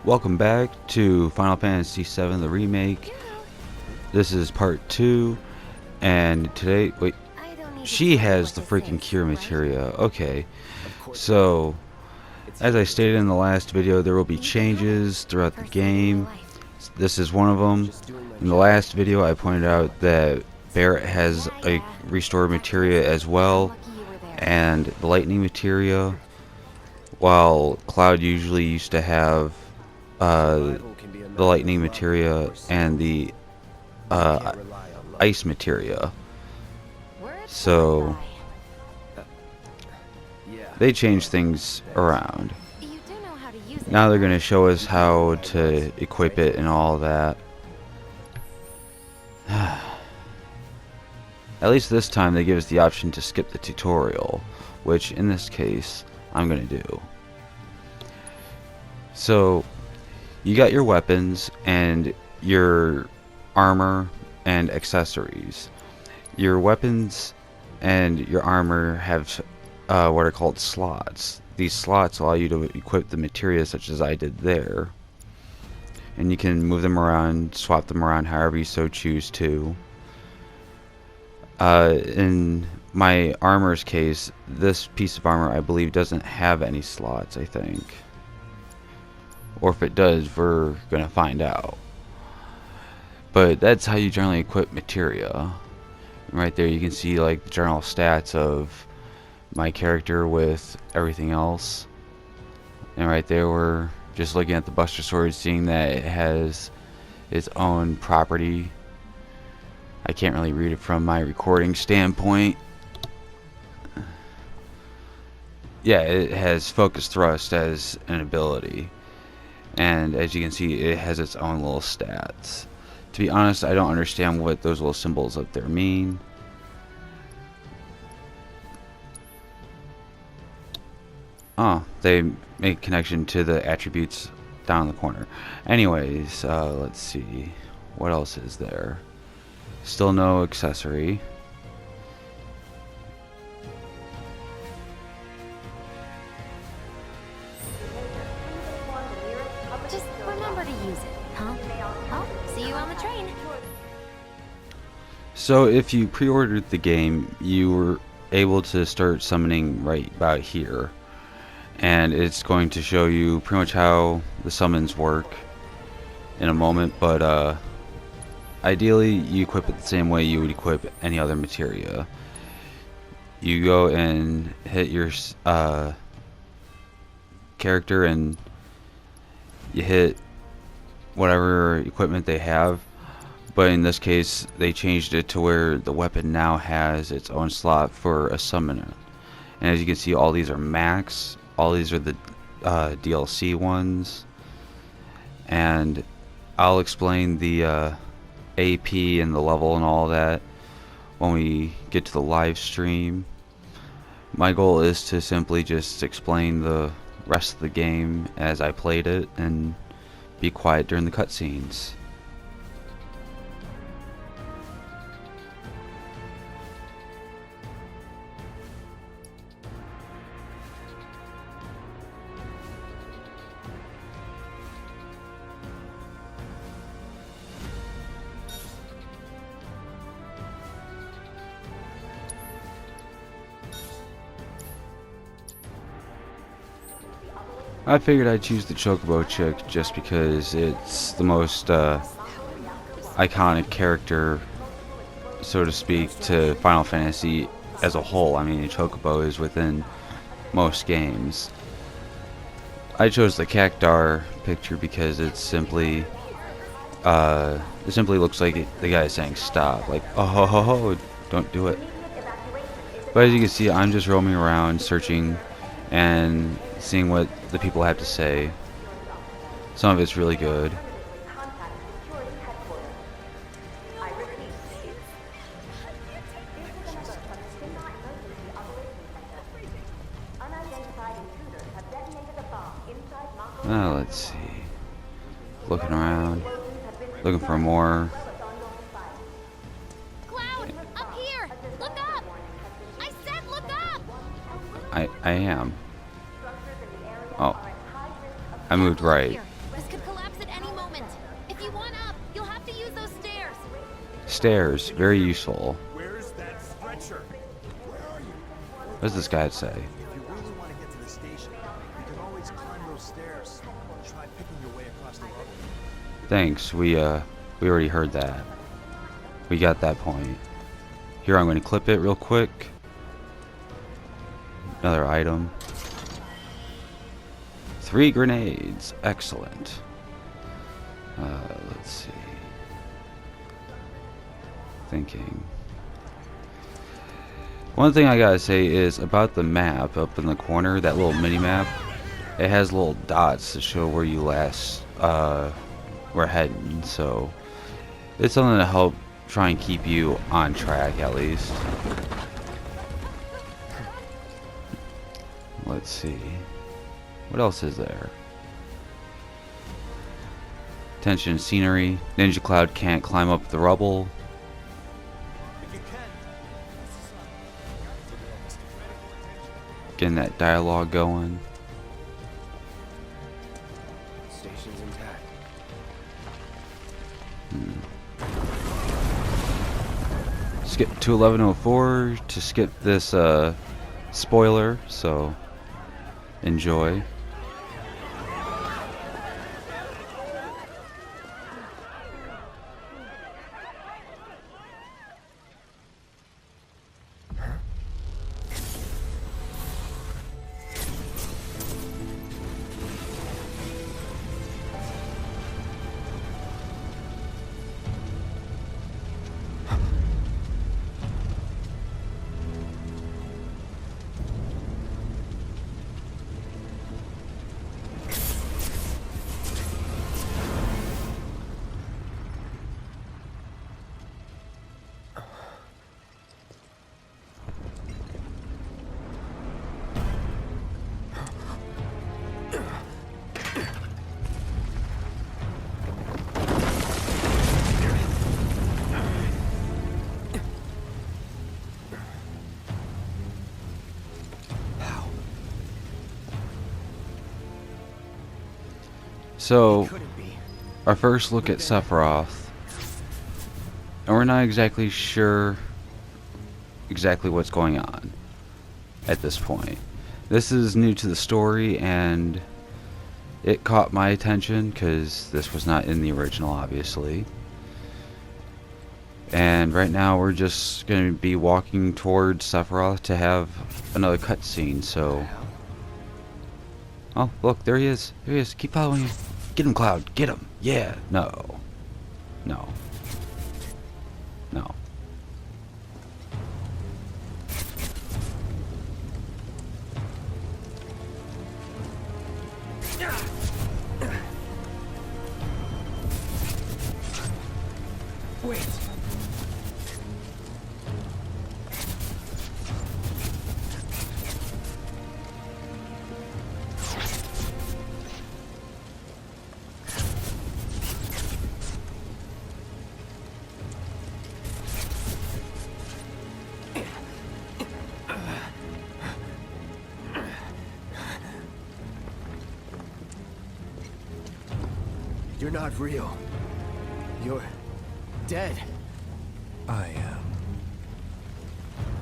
Welcome back to Final Fantasy VII the remake. This is part 2, and today, wait, she has the freaking cure materia. Okay, so as I stated in the last video, there will be changes throughout the game. This is one of them. In the last video I pointed out that Barrett has a restored materia as well, and the lightning materia, while Cloud usually used to have the lightning materia and the ice materia. So they changed things around. Now they're going to show us how to equip it and all that. At least this time they give us the option to skip the tutorial, which in this case I'm going to do. So you got your weapons and your armor and accessories. Your weapons and your armor have what are called slots. These slots allow you to equip the materia such as I did there. And you can move them around, swap them around however you so choose to. In my armor's case, this piece of armor I believe doesn't have any slots, I think. Or if it does, we're going to find out. But that's how you generally equip materia. Right there you can see like the general stats of my character with everything else. And right there we're just looking at the Buster Sword, seeing that it has its own property. I can't really read it from my recording standpoint. Yeah, it has focus thrust as an ability. And as you can see, it has its own little stats. To be honest, I don't understand what those little symbols up there mean. Oh, they make connection to the attributes down in the corner. Anyways, let's see. What else is there? Still no accessory. Just remember to use it, huh? Oh, see you on the train. So if you pre-ordered the game, you were able to start summoning right about here. And it's going to show you pretty much how the summons work in a moment, but ideally you equip it the same way you would equip any other materia. You go and hit your character and you hit whatever equipment they have, but in this case they changed it to where the weapon now has its own slot for a summoner. And as you can see, all these are max. All these are the DLC ones, and I'll explain the AP and the level and all that when we get to the live stream. My goal is to simply just explain the rest of the game as I played it and be quiet during the cutscenes. I figured I'd choose the Chocobo chick just because it's the most iconic character, so to speak, to Final Fantasy as a whole. I mean, a Chocobo is within most games. I chose the Cactar picture because it simply looks like the guy is saying stop, like, oh ho ho ho, don't do it. But as you can see, I'm just roaming around searching and seeing what the people have to say. Some of it's really good. Let's see. Looking around, looking for more. Cloud, up here! Look up! I said look up! I am. Oh. I moved right. This could stairs, very useful. Where's that stretcher? What does this guy say? If you really want to get to the station, you can always climb those stairs. Try picking your way across the rubble. Thanks, we already heard that. We got that point. Here, I'm going to clip it real quick. Another item. 3 grenades. Excellent. Let's see. Thinking. One thing I gotta say is about the map up in the corner, that little mini map. It has little dots to show where you last were heading, so it's something to help try and keep you on track at least. Let's see. What else is there? Tension scenery. Ninja Cloud can't climb up the rubble. Getting that dialogue going. Station's intact. Skip to 1104 to skip this spoiler, so enjoy. So, our first look at Sephiroth, and we're not exactly sure exactly what's going on at this point. This is new to the story, and it caught my attention because this was not in the original, obviously. And right now we're just going to be walking towards Sephiroth to have another cutscene, so... Oh, look, there he is. There he is. Keep following him. Get him, Cloud. Get him. Yeah. No. No. No. Wait. You're not real. You're dead. I am.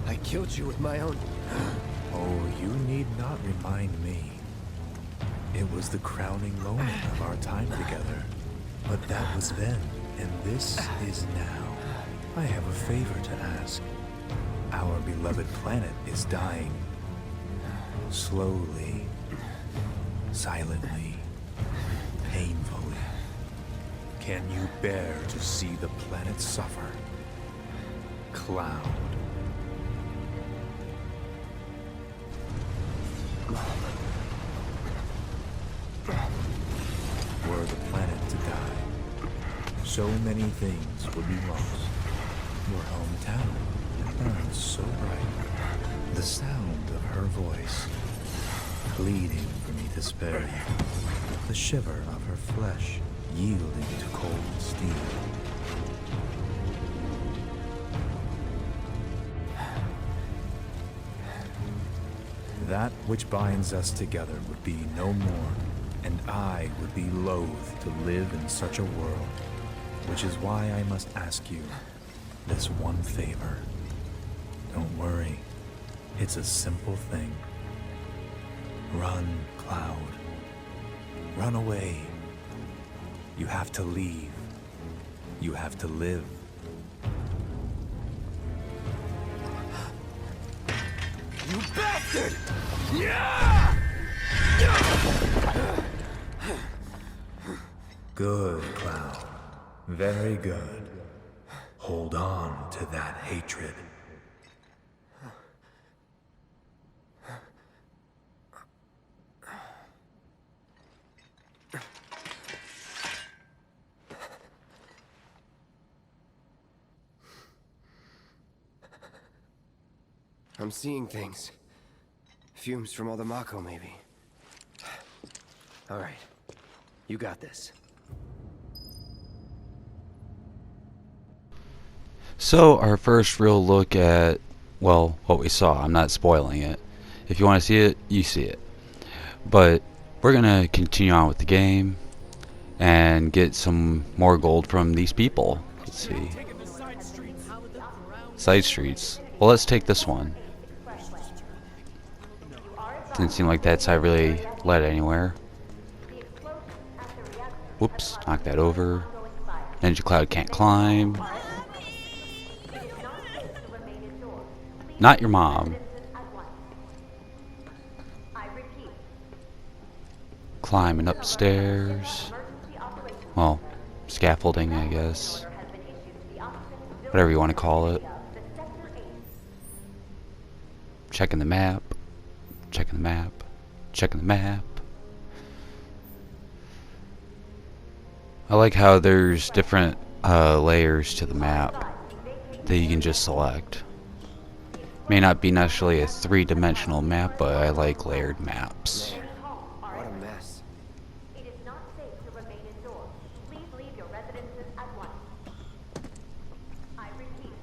I killed you with my own... Oh, you need not remind me. It was the crowning moment of our time together. But that was then, and this is now. I have a favor to ask. Our beloved planet is dying. Slowly. Silently. Painfully. Can you bear to see the planet suffer? Cloud. Were the planet to die, so many things would be lost. Your hometown burns so bright. The sound of her voice, pleading for me to spare you. The shiver of her flesh, yielding to cold steel. That which binds us together would be no more, and I would be loath to live in such a world, which is why I must ask you, this one favor. Don't worry. It's a simple thing. Run, Cloud. Run away. You have to leave. You have to live. You bastard! Yeah! Good, Cloud. Very good. Hold on to that hatred. I'm seeing things. Fumes from all the Mako, maybe. All right. You got this. So our first real look at, well, what we saw. I'm not spoiling it. If you want to see it, you see it. But we're going to continue on with the game and get some more gold from these people. Let's see. Side streets. Well, let's take this one. Didn't seem like that side really led anywhere. Whoops, knock that over. Ninja Cloud can't climb. Not your mom. Climbing upstairs. Well, scaffolding, I guess. Whatever you want to call it. Checking the map. Checking the map. Checking the map. I like how there's different layers to the map that you can just select. May not be necessarily a three-dimensional map, but I like layered maps. What a mess. It is not safe to remain indoors. Please leave your residences at once. I repeat.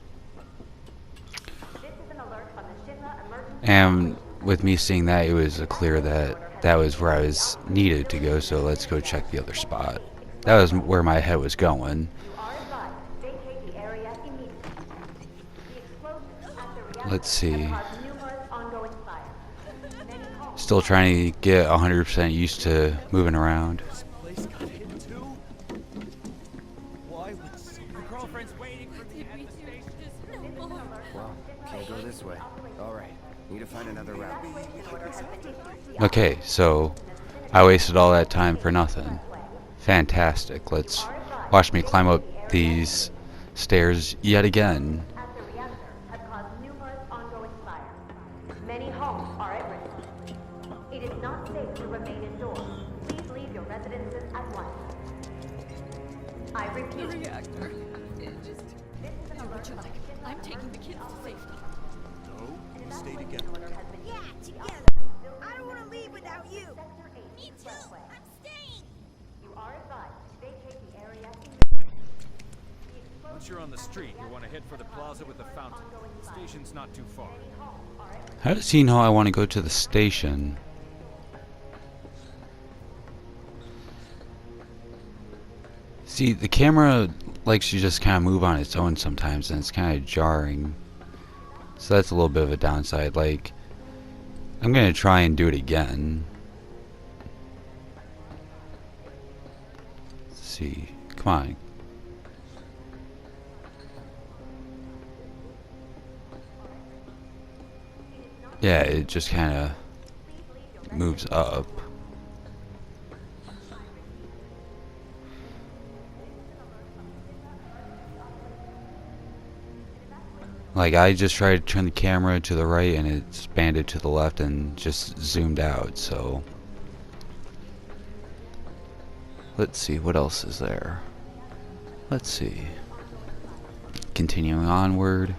This is an alert from the Shinra Emergency. And with me seeing that, it was clear that that was where I was needed to go, so let's go check the other spot. That was where my head was going. You are advised. Vacate the area immediately. The explosions at the reactor Let's see. have caused numerous ongoing fires. Many homes Still trying to get 100% used to moving around. This place got hit too? Why would Your girlfriend's waiting for me at the station. Well, can't go this way. All right. Need to find another route. Okay, so I wasted all that time for nothing. Fantastic. Let's watch me climb up these stairs yet again. at the reactor have caused numerous ongoing fires. Many homes are at risk. It is not safe to remain indoors. Please leave your residences at once. I repeat. Reactor. It just. Would you like? I'm taking the kids to safety. No, we stay together. Yeah, together. I don't want to leave without you. Me too. I'm staying. You are advised. Vacate the area Once you're on the street, you want to head for the plaza with the fountain. The station's not too far. How does he know I want to go to the station? See, the camera likes to just kind of move on its own sometimes, and it's kind of jarring. So that's a little bit of a downside. Like, I'm going to try and do it again. Let's see. Come on. Yeah, it just kind of moves up. Like, I just tried to turn the camera to the right and it expanded to the left and just zoomed out, so. Let's see, what else is there? Let's see. Continuing onward.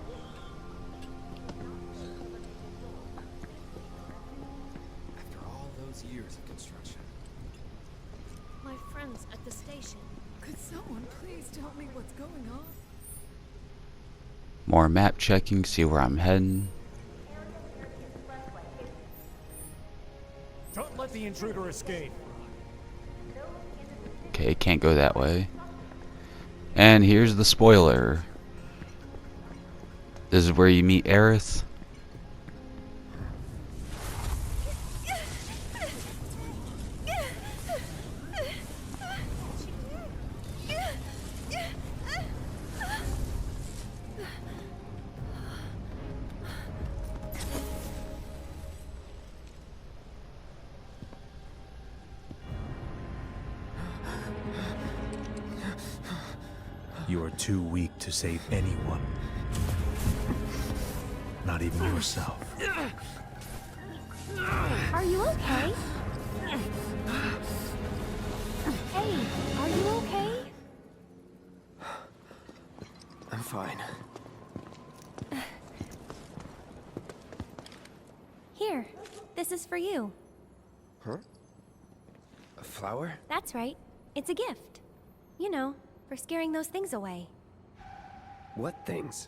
After all those years of construction. My friends at the station. Could someone please tell me what's going on? More map checking, see where I'm heading. Don't let the intruder escape. Okay, can't go that way. And here's the spoiler. This is where you meet Aerith. You are too weak to save anyone. Not even yourself. Are you okay? Hey, are you okay? I'm fine. Here, this is for you. Huh? A flower? That's right. It's a gift. You know, for scaring those things away. What things?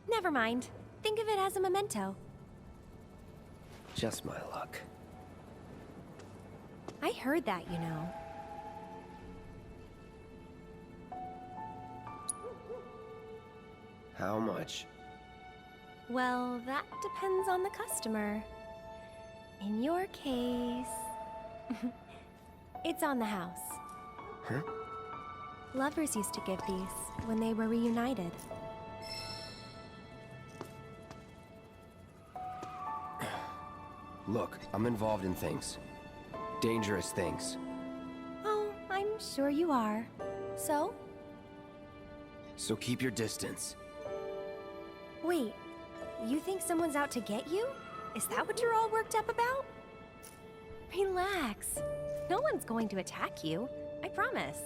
Never mind. Think of it as a memento. Just my luck. I heard that, you know. How much? Well, that depends on the customer. In your case, it's on the house. Huh? Lovers used to give these when they were reunited. Look, I'm involved in things. Dangerous things. Oh, I'm sure you are. So? So keep your distance. Wait, you think someone's out to get you? Is that what you're all worked up about? Relax. No one's going to attack you. I promise.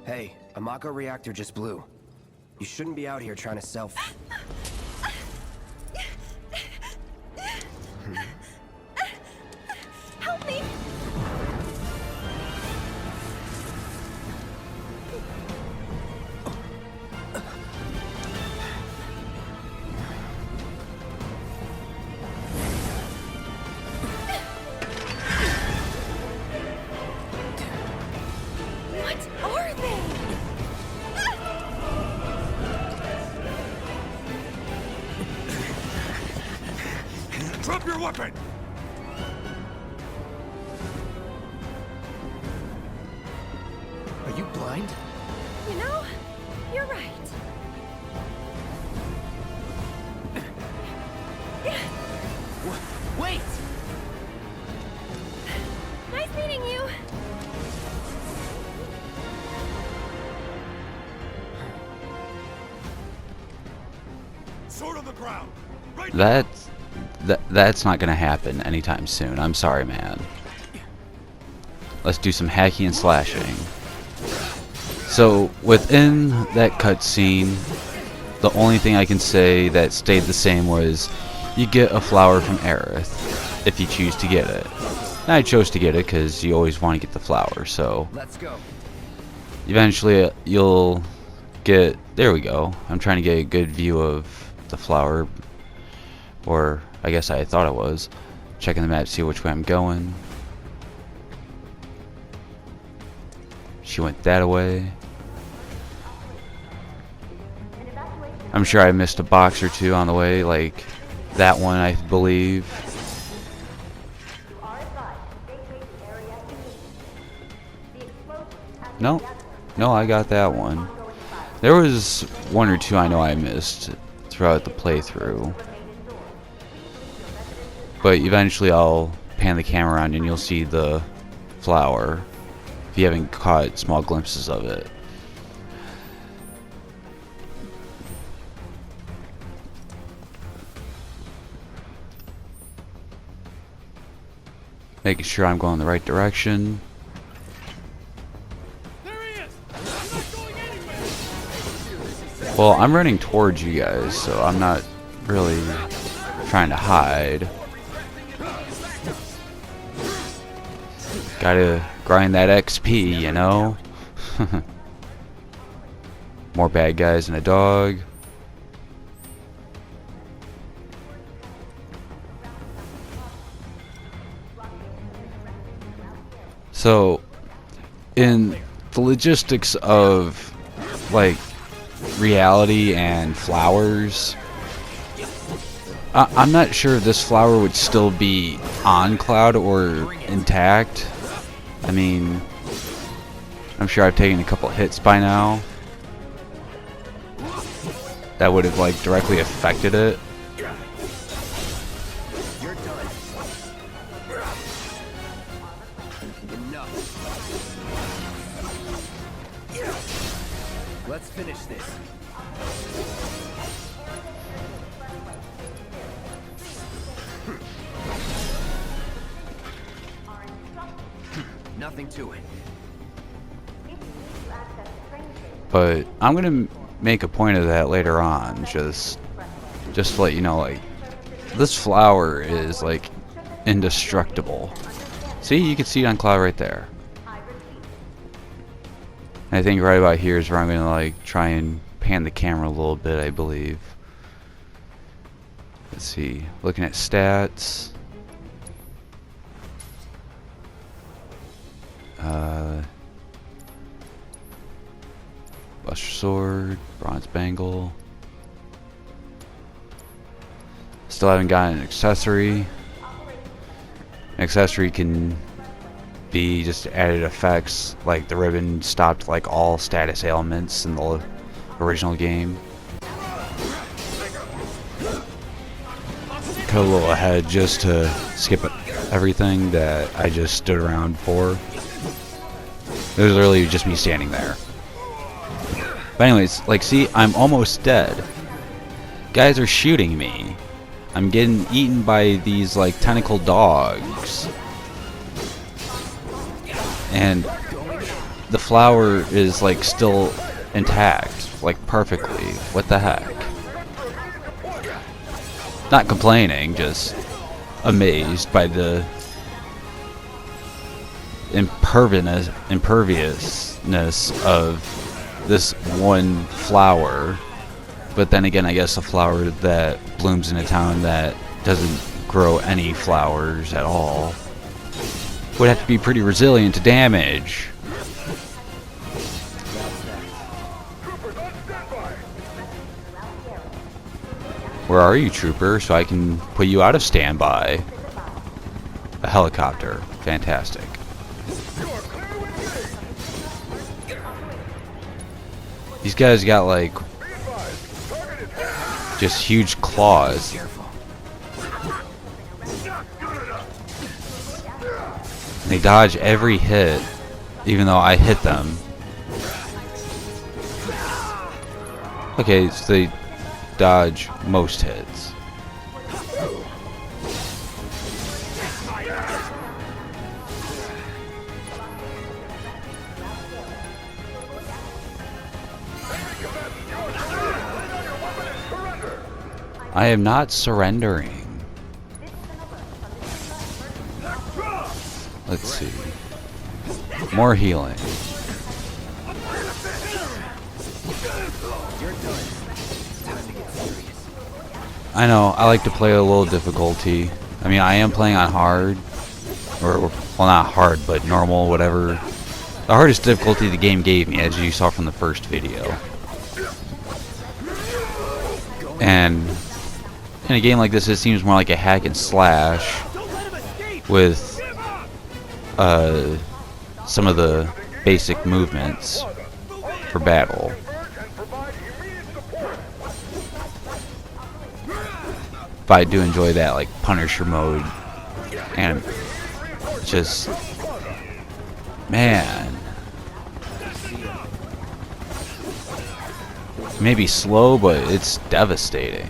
Hey, a Mako reactor just blew. You shouldn't be out here trying to sell. Help me! What are they? Drop your weapon! Are you blind? You know, you're right. Wait! Nice meeting you. Sword on the ground! Right That's not gonna happen anytime soon. I'm sorry, man. Let's do some hacking and slashing. So within that cutscene, the only thing I can say that stayed the same was you get a flower from Aerith if you choose to get it. And I chose to get it because you always want to get the flower. So Let's go. eventually you'll get. There we go. I'm trying to get a good view of the flower, or I guess I thought it was. Checking the map to see which way I'm going. She went that way. I'm sure I missed a box or two on the way, like that one, I believe. No, no, I got that one. There was one or two I know I missed throughout the playthrough. But eventually I'll pan the camera around and you'll see the flower if you haven't caught small glimpses of it. Making sure I'm going the right direction. Well, I'm running towards you guys, so I'm not really trying to hide. Gotta grind that XP, you know? More bad guys and a dog. So, in the logistics of, like, reality and flowers. I'm not sure if this flower would still be on Cloud or intact. I mean, I'm sure I've taken a couple hits by now that would have like directly affected it. You're done. Enough. Let's finish this. Nothing to it. But I'm gonna make a point of that later on, just to let you know, like, this flower is like indestructible. See, you can see it on Cloud right there. And I think right about here is where I'm gonna like try and pan the camera a little bit, I believe. Let's see, looking at stats. Buster Sword, Bronze Bangle. Still haven't gotten an accessory. An accessory can be just added effects, like the ribbon stopped like all status ailments in the original game. Cut a little ahead just to skip everything that I just stood around for. It was literally just me standing there. But anyways, like, see, I'm almost dead. Guys are shooting me. I'm getting eaten by these like tentacle dogs. And the flower is like still intact, like perfectly. What the heck? Not complaining, just amazed by the imperviousness of this one flower. But then again, I guess a flower that blooms in a town that doesn't grow any flowers at all would have to be pretty resilient to damage. Where are you, trooper? So I can put you out of standby. A helicopter. Fantastic. These guys got like just huge claws. They dodge every hit, even though I hit them. Okay, so they dodge most hits. I am not surrendering. Let's see. More healing. I know, I like to play a little difficulty. I mean, I am playing on hard. Or, well, not hard, but normal, whatever. The hardest difficulty the game gave me, as you saw from the first video. And in a game like this, it seems more like a hack and slash with some of the basic movements for battle. But I do enjoy that, like, Punisher mode. And just, man. Maybe slow, but it's devastating.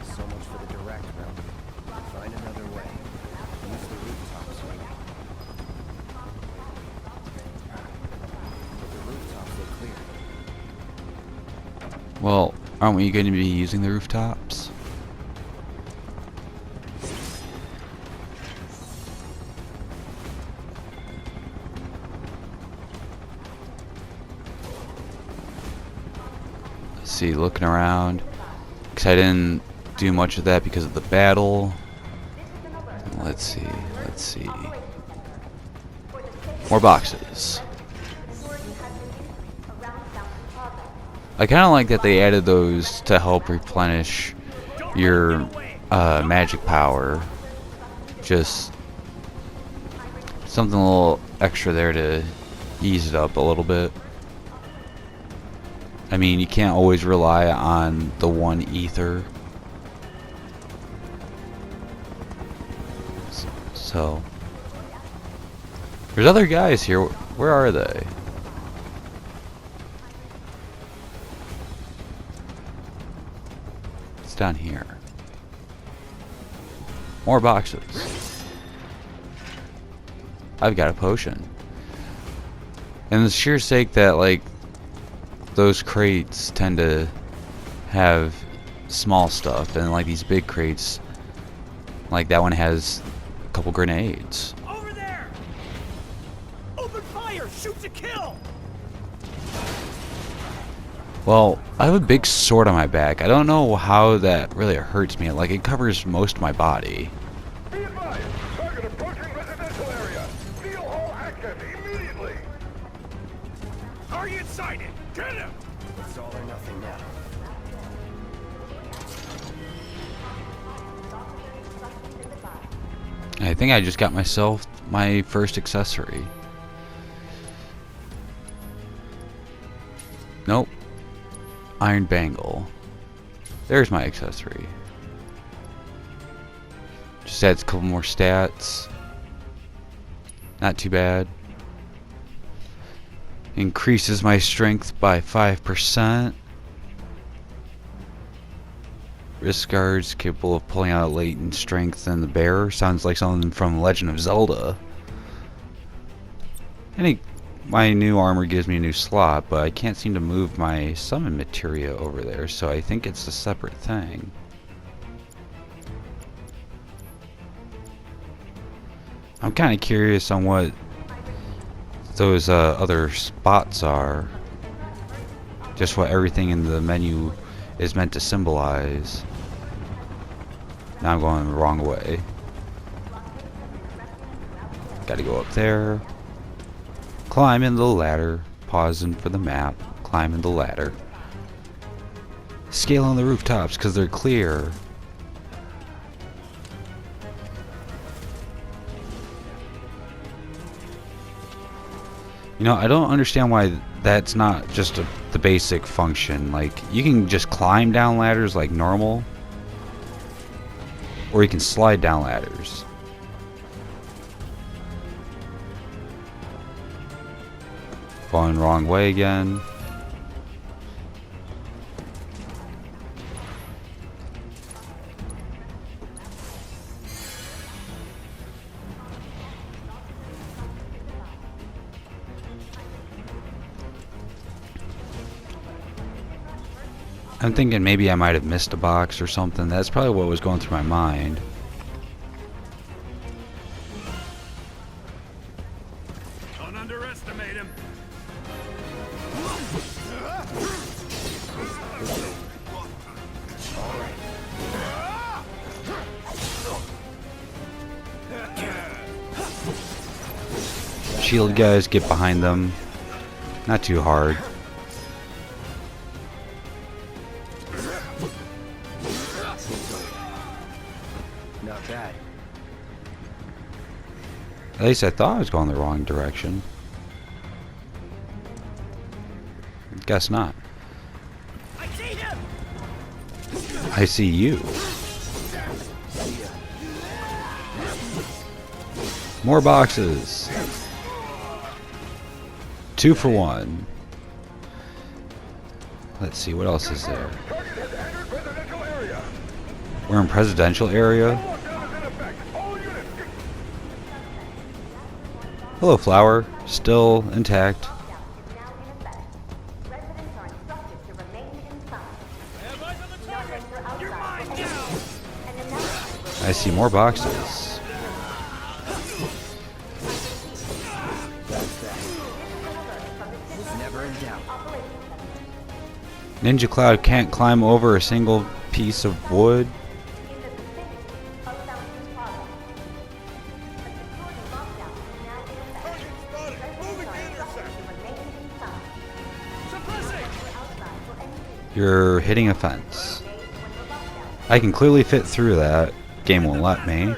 So much for the direct route. Find another way. Use the rooftops right now. But the rooftops look clear. Well, aren't we going to be using the rooftops? See, looking around, because I didn't do much of that because of the battle. Let's see. Let's see. More boxes. I kind of like that they added those to help replenish your magic power. Just something a little extra there to ease it up a little bit. I mean, you can't always rely on the one ether. So there's other guys here. Where are they? It's down here. More boxes. I've got a potion. And the sheer sake that, like, those crates tend to have small stuff, and like these big crates, like that one has a couple grenades. Over there! Open fire! Shoot to kill! Well, I have a big sword on my back. I don't know how that really hurts me. Like, it covers most of my body. Be advised, target approaching residential area. Steel hall active immediately. Target sighted! Get him! It's all or nothing now. I think I just got myself my first accessory. Nope. Iron bangle. There's my accessory. Just adds a couple more stats. Not too bad. Increases my strength by 5%. Wrist guards capable of pulling out latent strength in the bearer. Sounds like something from Legend of Zelda. My new armor gives me a new slot, but I can't seem to move my summon materia over there, so I think it's a separate thing. I'm kind of curious on what those other spots are. Just what everything in the menu is meant to symbolize. Now I'm going the wrong way. Gotta go up there. Climbing the ladder. Pausing for the map. Climbing the ladder. Scale on the rooftops because they're clear. You know, I don't understand why that's not just the basic function. Like, you can just climb down ladders like normal, or you can slide down ladders. Going the wrong way again. I'm thinking maybe I might have missed a box or something. That's probably what was going through my mind. Don't underestimate him. Shield guys, get behind them. Not too hard. Not bad. At least I thought I was going the wrong direction. Guess not. I see him! I see you. More boxes. 2 for 1. Let's see, what else is there? We're in presidential area. Hello, flower. Still intact. Residents are instructed to remain inside. Have eyes on the target! You're mine now! An announcement I see more boxes. Never in doubt. Ninja Cloud can't climb over a single piece of wood. in the vicinity of Fountain Plaza. You're hitting a fence. I can clearly fit through that. Game won't let me. No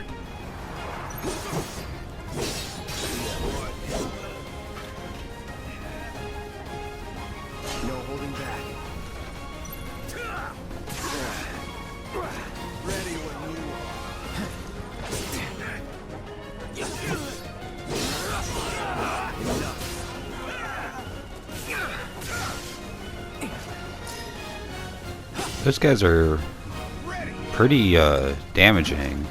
holding back. Ready when you Those guys are pretty damaging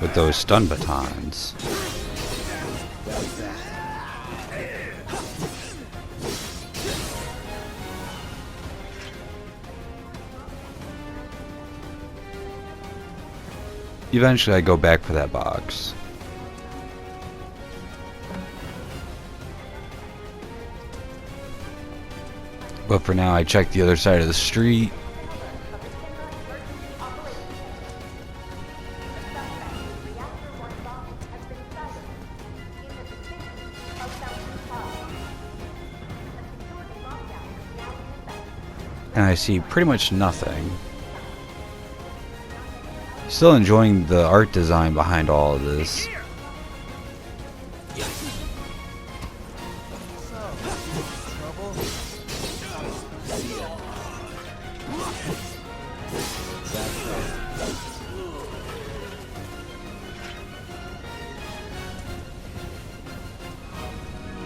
with those stun batons. Eventually I go back for that box. But for now I check the other side of the street. And I see pretty much nothing. Still enjoying the art design behind all of this.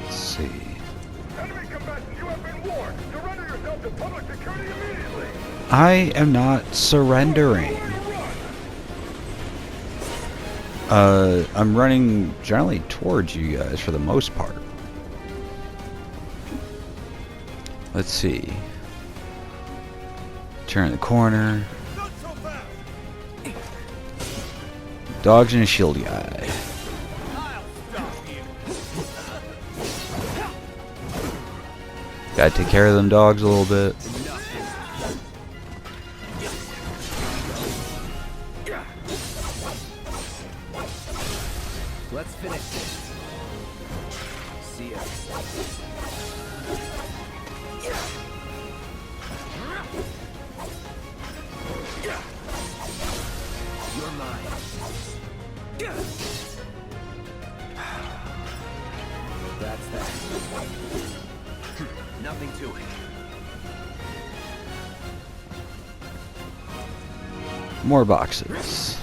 Let's see. Enemy combatants, you have been warned. Surrender yourself to public security immediately. I am not surrendering. I'm running generally towards you guys for the most part. Let's see. Turn the corner. Dogs and a shield guy. Gotta take care of them dogs a little bit. let's finish this. See ya. You're mine. That's that. Nothing to it. More boxes.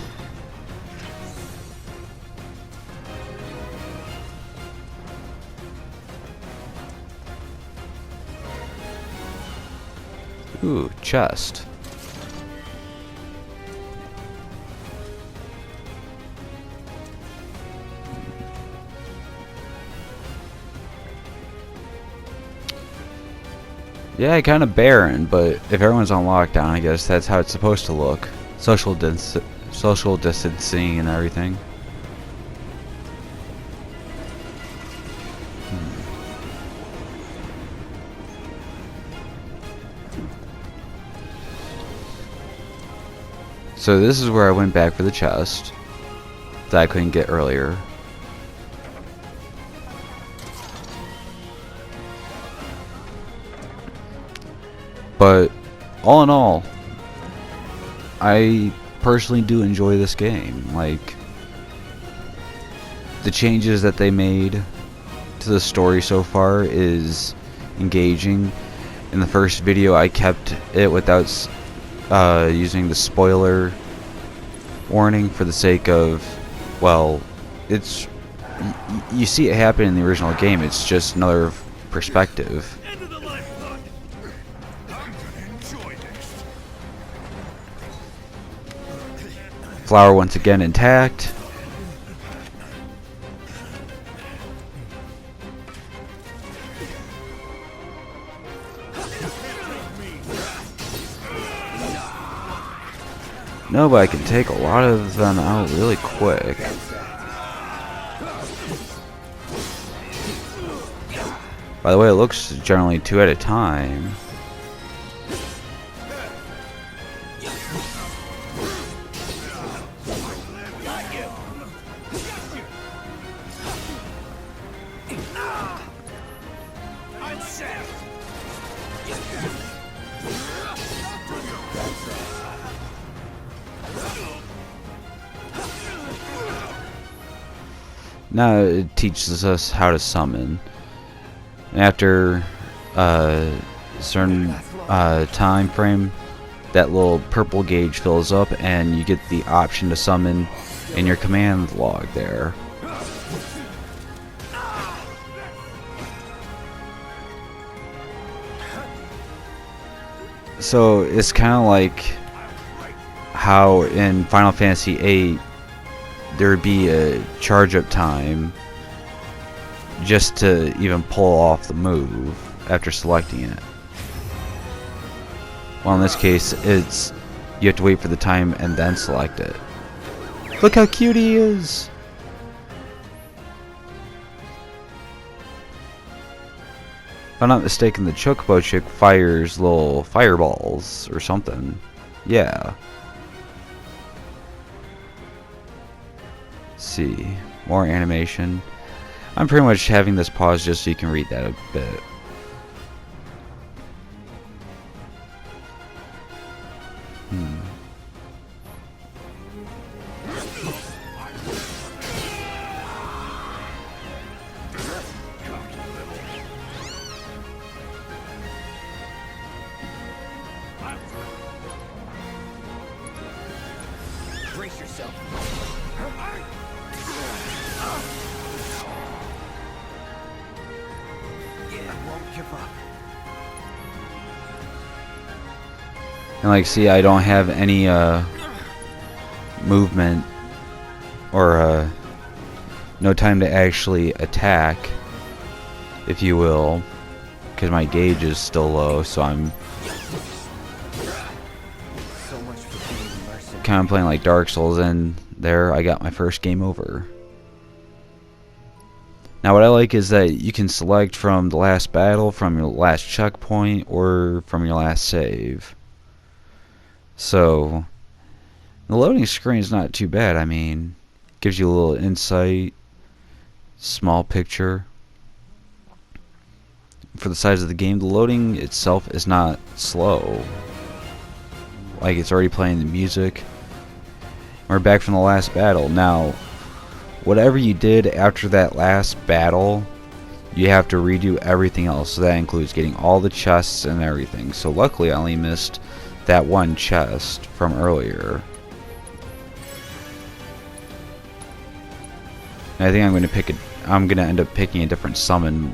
Ooh, chest. Yeah, kind of barren, but if everyone's on lockdown, I guess that's how it's supposed to look. Social distancing and everything. So this is where I went back for the chest that I couldn't get earlier. But all in all, I personally do enjoy this game. Like, the changes that they made to the story so far is engaging. In the first video I kept it without using the spoiler warning for the sake of, well, it's you see it happen in the original game, it's just another perspective. Flower once again intact. No, but I can take a lot of them out really quick. By the way, it looks generally 2 at a time. now it teaches us how to summon. After a certain time frame, that little purple gauge fills up and you get the option to summon in your command log there. So it's kind of like how in Final Fantasy VIII there would be a charge up time just to even pull off the move after selecting it. Well, in this case, it's you have to wait for the time and then select it. Look how cute he is! If I'm not mistaken, the Chocobo chick fires little fireballs or something. Yeah. Let's see. More animation. I'm pretty much having this pause just so you can read that a bit. Brace yourself. Yeah, won't give up. And like, see, I don't have any movement or no time to actually attack, if you will, because my gauge is still low, so I'm So much for being mercenary. kind of playing like Dark Souls, and there I got my first game over. Now what I like is that you can select from the last battle, from your last checkpoint, or from your last save. So the loading screen is not too bad. I mean, gives you a little insight, small picture. For the size of the game, the loading itself is not slow. Like, it's already playing the music. We're back from the last battle. Now, whatever you did after that last battle, you have to redo everything else. So that includes getting all the chests and everything. So luckily I only missed that one chest from earlier. And I think I'm gonna end up picking a different summon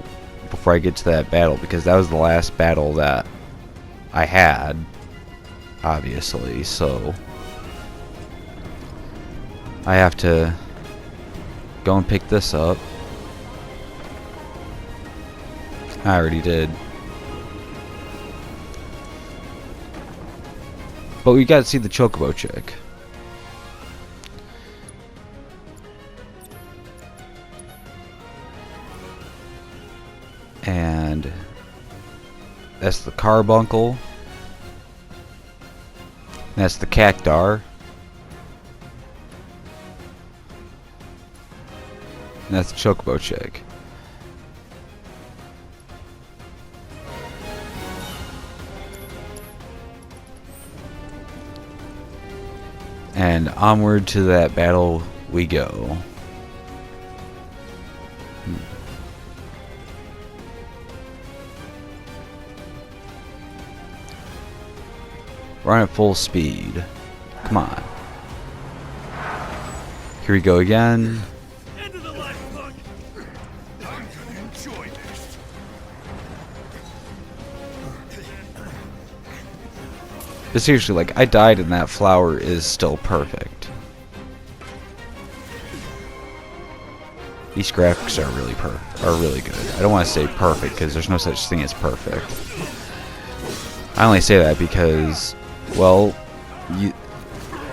before I get to that battle, because that was the last battle that I had, obviously, so I have to go and pick this up. I already did. But we got to see the Chocobo chick. And that's the Carbuncle. That's the Cactar. And that's the Chocobo chick. And onward to that battle we go. We're on at full speed. Come on. Here we go again. End of the line, punk. I'm gonna enjoy this. But seriously, like, I died and that flower is still perfect. These graphics are really good. I don't want to say perfect because there's no such thing as perfect. I only say that because, well,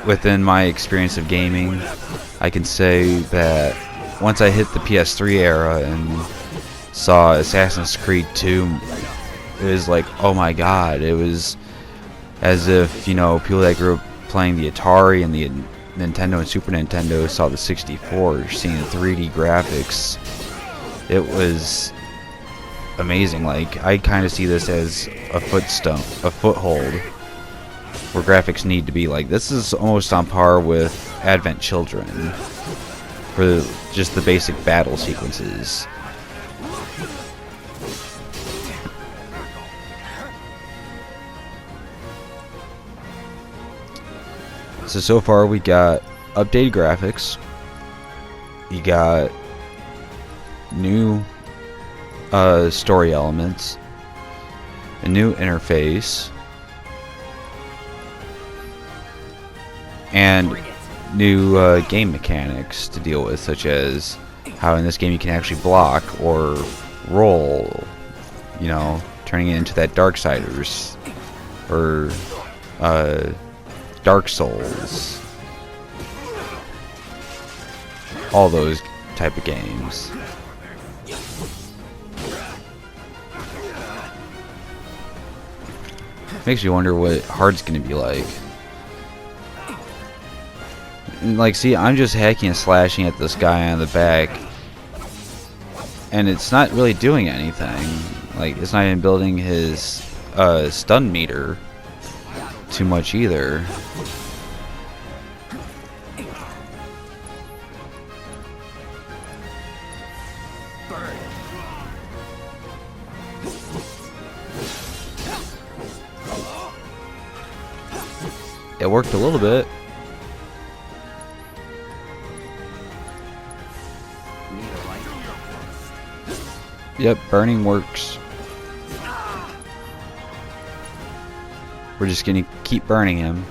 within my experience of gaming, I can say that once I hit the PS3 era and saw Assassin's Creed 2, it was like, oh my god, it was as if, you know, people that grew up playing the Atari and the Nintendo and Super Nintendo saw the 64, seeing the 3D graphics. It was amazing. Like, I kind of see this as a foothold where graphics need to be. Like, this is almost on par with Advent Children. for just the basic battle sequences. So far we got updated graphics, you got new story elements, a new interface, and new game mechanics to deal with, such as how in this game you can actually block or roll, you know, turning it into that Darksiders or Dark Souls, all those type of games. Makes you wonder what hard's gonna be like. And like, see, I'm just hacking and slashing at this guy on the back, and it's not really doing anything. Like, it's not even building his stun meter too much either. It worked a little bit. Yep, burning works. We're just gonna keep burning him.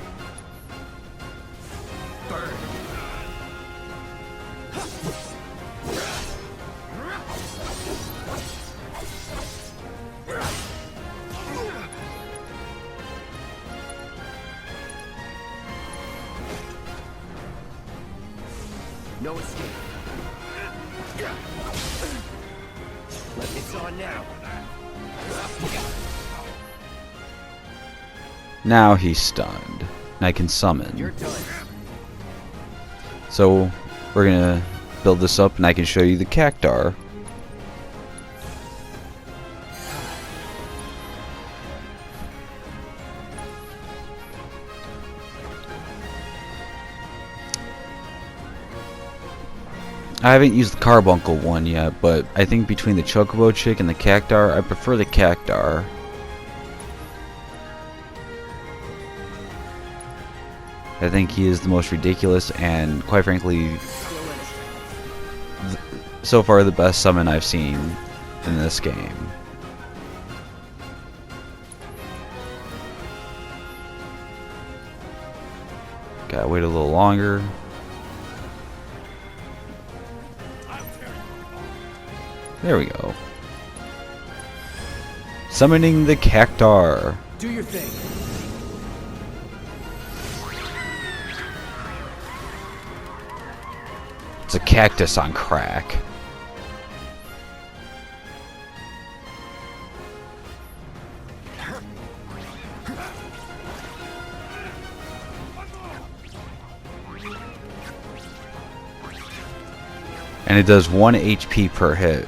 No escape. It's on now. Now he's stunned, and I can summon. You're done. So we're gonna build this up, and I can show you the cactar. I haven't used the carbuncle one yet, but I think between the chocobo chick and the cactar, I prefer the cactar. I think he is the most ridiculous and, quite frankly, so far the best summon I've seen in this game. Gotta wait a little longer. There we go. Summoning the cactar. Do your thing. It's a cactus on crack. And it does 1 HP per hit.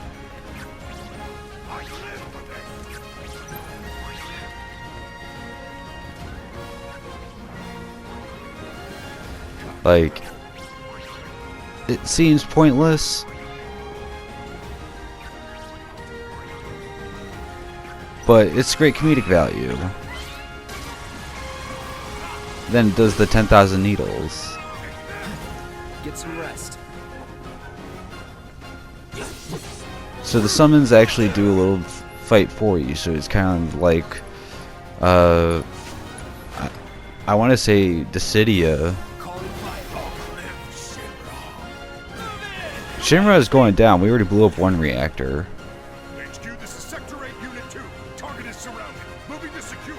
Like, it seems pointless, but it's great comedic value. Then it does the 10,000 needles. Get some rest. So the summons actually do a little fight for you, so it's kind of like, I want to say Dissidia. Shinra is going down. We already blew up one reactor. HQ, this is Sector 8, Unit 2. Target is surrounded. Moving to secure.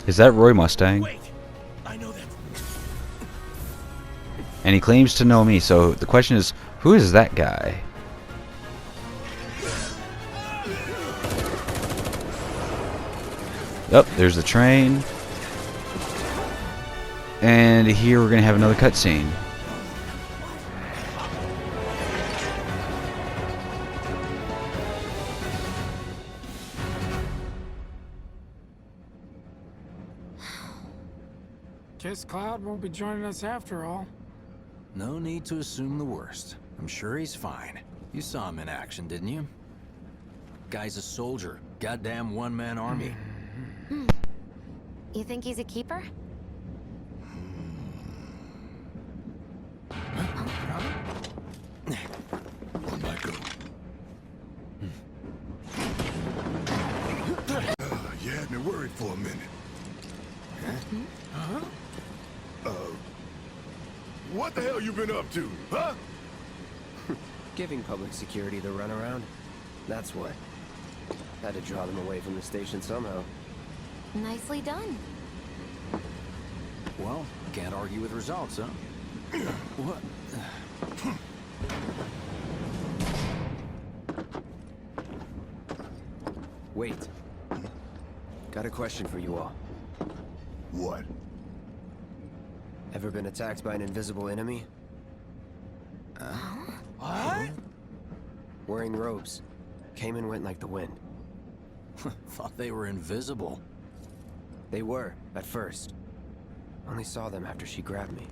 Is that Roy Mustang? Wait, I know that. And he claims to know me, so the question is, who is that guy? Yep, there's the train. And here we're going to have another cutscene. Guess Cloud won't be joining us after all. No need to assume the worst. I'm sure he's fine. You saw him in action, didn't you? Guy's a soldier. Goddamn one-man army. You think he's a keeper? Where Michael? You had me worried for a minute. What the hell you been up to, huh? Giving public security the runaround. That's what. Had to draw them away from the station somehow. Nicely done. Well, can't argue with results, huh? What? Wait. Got a question for you all. What? Ever been attacked by an invisible enemy? What? Wearing robes. Came and went like the wind. Thought they were invisible. They were, at first. Only saw them after she grabbed me.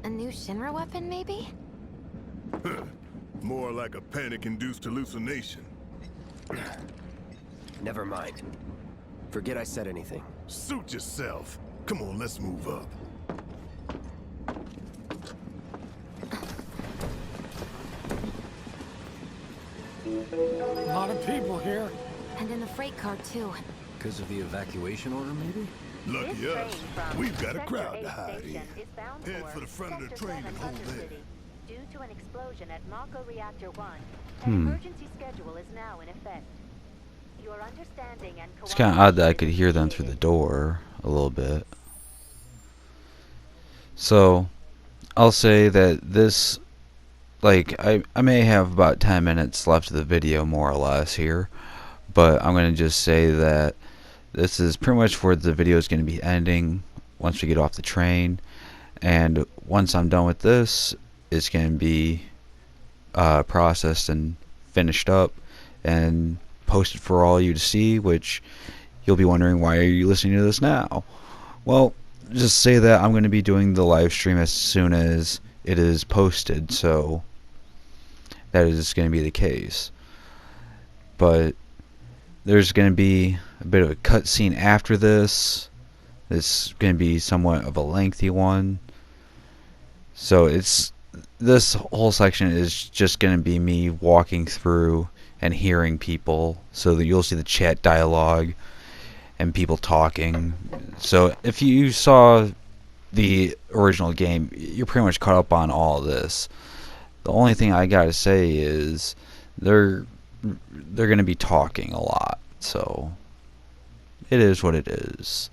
A new Shinra weapon, maybe? More like a panic-induced hallucination. Never mind. Forget I said anything. Suit yourself. Come on, let's move up. A lot of people here. And in the freight car, too. Because of the evacuation order, maybe? Lucky us. We've got a crowd to hide in. Head for the front of the train and hold there. Due to an explosion at Mako Reactor 1, an emergency schedule is now in effect. Your understanding and It's kind of odd that I could hear them through the door a little bit. So, I'll say that this, like, I may have about 10 minutes left of the video, more or less, here. But I'm going to just say that this is pretty much where the video is going to be ending once we get off the train. And once I'm done with this, it's going to be processed and finished up and posted for all you to see, which you'll be wondering, why are you listening to this now? Well, just say that I'm going to be doing the live stream as soon as it is posted, so that is going to be the case. But there's going to be a bit of a cutscene after this. It's going to be somewhat of a lengthy one. So this whole section is just going to be me walking through and hearing people, so that you'll see the chat dialogue and people talking. So if you saw the original game, you're pretty much caught up on all of this. The only thing I gotta say is they're going to be talking a lot, so it is what it is.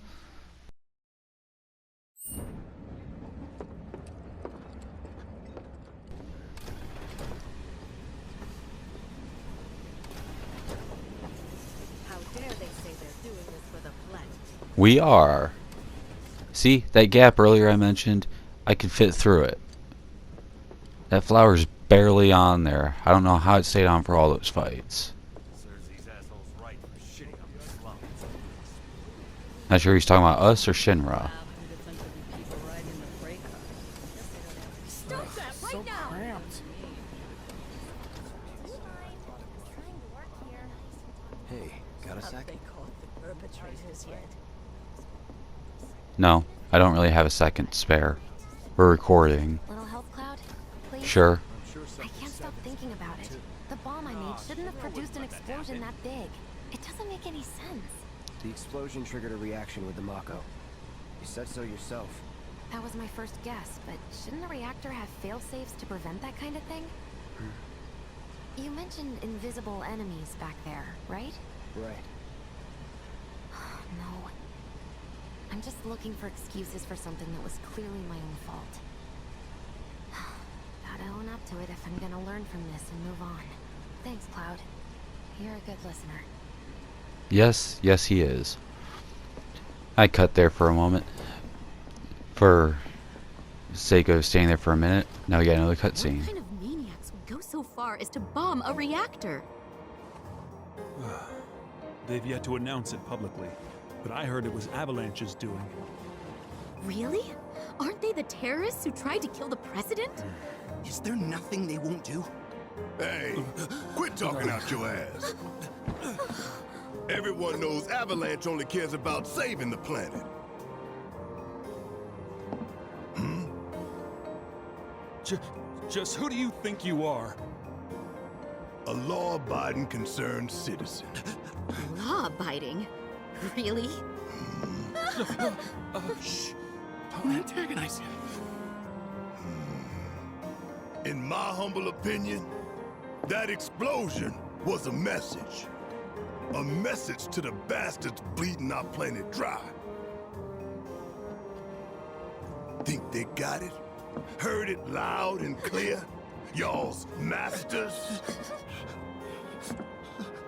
We are. See, that gap earlier I mentioned, I can fit through it. That flower's barely on there. I don't know how it stayed on for all those fights. Not sure he's talking about us or Shinra. Stop that right now! Cramped. Hey, got a sec? They caught the perpetrators yet? No, I don't really have a second to spare. We're recording. Little help, Cloud? Please? Sure. I can't stop thinking about it. The bomb I made shouldn't have produced an explosion that big. It doesn't make any sense. The explosion triggered a reaction with the Mako. You said so yourself. That was my first guess, but shouldn't a reactor have fail-safes to prevent that kind of thing? You mentioned invisible enemies back there, right? Right. No. I'm just looking for excuses for something that was clearly my own fault. Gotta own up to it if I'm gonna learn from this and move on. Thanks, Cloud. You're a good listener. Yes, yes he is. I cut there for a moment. For the sake of staying there for a minute. Now we got another cutscene. What kind of maniacs would go so far as to bomb a reactor? They've yet to announce it publicly, but I heard it was Avalanche's doing. Really? Aren't they the terrorists who tried to kill the president? Is there nothing they won't do? Hey, quit talking out your ass. Everyone knows Avalanche only cares about saving the planet. Just who do you think you are? A law-abiding, concerned citizen. Law-abiding? Really? Shh. Don't antagonize him. In my humble opinion, that explosion was a message. A message to the bastards bleeding our planet dry. Think they got it? Heard it loud and clear? Y'all's masters?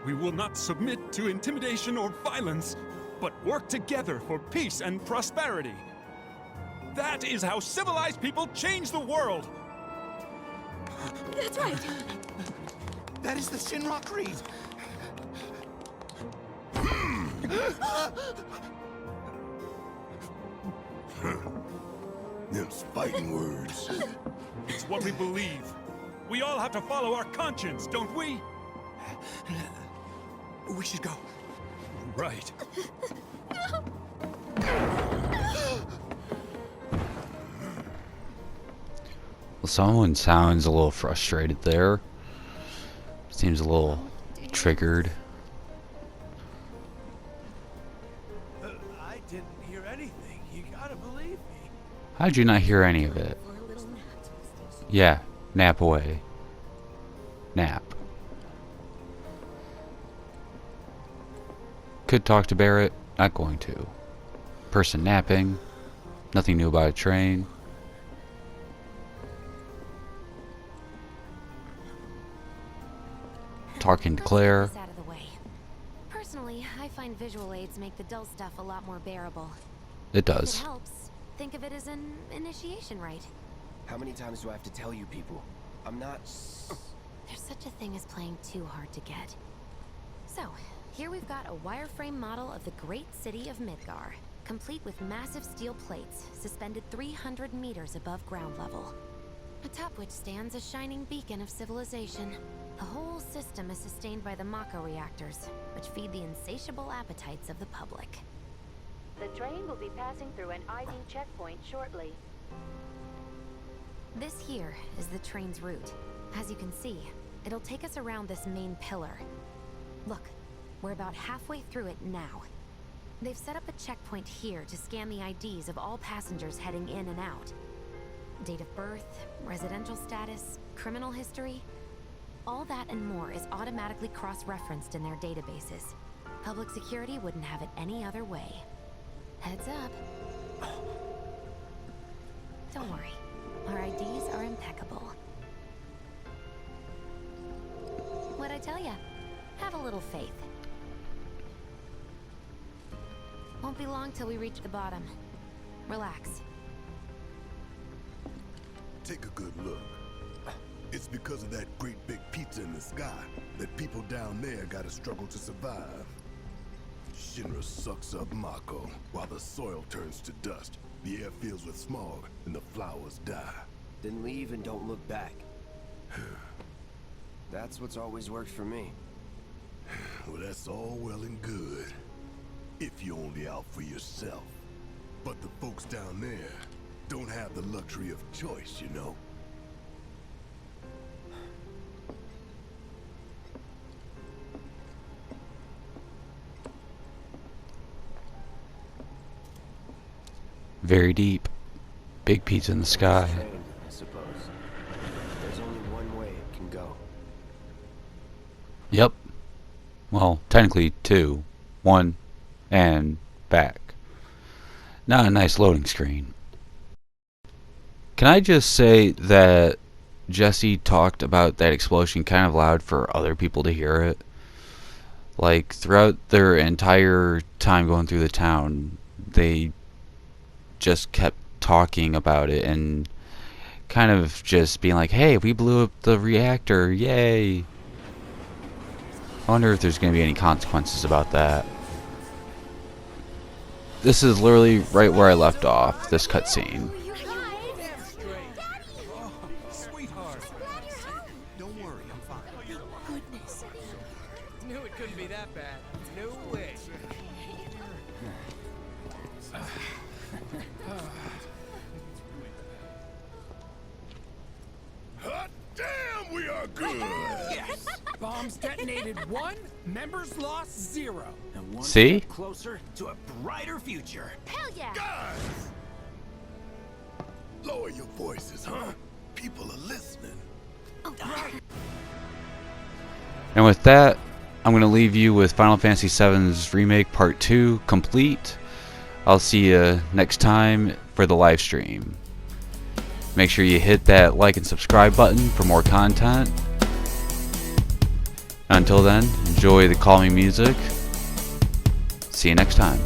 We will not submit to intimidation or violence, but work together for peace and prosperity. That is how civilized people change the world. That's right. That is the Shinra Creed. Them's fighting words. It's what we believe. We all have to follow our conscience, don't we? We should go. Right. Well, someone sounds a little frustrated there. Seems a little triggered. I didn't hear anything. You gotta believe me. How'd you not hear any of it? Yeah, nap away. Nap. Could talk to Barrett, not going to. Person napping, nothing new about a train. Talking to Claire. Let's get this out of the way. Personally, I find visual aids make the dull stuff a lot more bearable. It If does. it helps, think of it as an initiation rite. How many times do I have to tell you people? I'm not... There's such a thing as playing too hard to get. So, here we've got a wireframe model of the great city of Midgar, complete with massive steel plates suspended 300 meters above ground level, atop which stands a shining beacon of civilization. The whole system is sustained by the Mako reactors, which feed the insatiable appetites of the public. The train will be passing through an ID checkpoint shortly. This here is the train's route. As you can see, it'll take us around this main pillar. Look, we're about halfway through it now. They've set up a checkpoint here to scan the IDs of all passengers heading in and out. Date of birth, residential status, criminal history. All that and more is automatically cross-referenced in their databases. Public security wouldn't have it any other way. Heads up. Don't worry, our IDs are impeccable. What'd I tell ya? Have a little faith. Won't be long till we reach the bottom. Relax. Take a good look. It's because of that great big pizza in the sky that people down there gotta struggle to survive. Shinra sucks up Mako while the soil turns to dust, the air fills with smog, and the flowers die. Then leave and don't look back. That's what's always worked for me. Well, that's all well and good. If you're only out for yourself. But the folks down there don't have the luxury of choice, you know? Very deep. Big pizza in the sky. Train, I suppose. There's only one way it can go. Yep. Well, technically two. One and back. Not a nice loading screen. Can I just say that Jesse talked about that explosion kind of loud for other people to hear it? Like, throughout their entire time going through the town, they just kept talking about it and kind of just being like, hey, we blew up the reactor, yay. I wonder if there's going to be any consequences about that. this is literally right where I left off, this cutscene. Sweetheart. Don't worry, I'm fine. Goodness. Knew it couldn't be that bad. No way. Hot damn, we are good! Yes! Bombs detonated 1, members lost 0. And one See? step closer to a brighter future. Hell yeah! Guys! Lower your voices, huh? People are listening. And with that, I'm going to leave you with Final Fantasy VII's Remake Part 2 complete. I'll see you next time for the live stream. Make sure you hit that like and subscribe button for more content. Until then, enjoy the calming music. See you next time.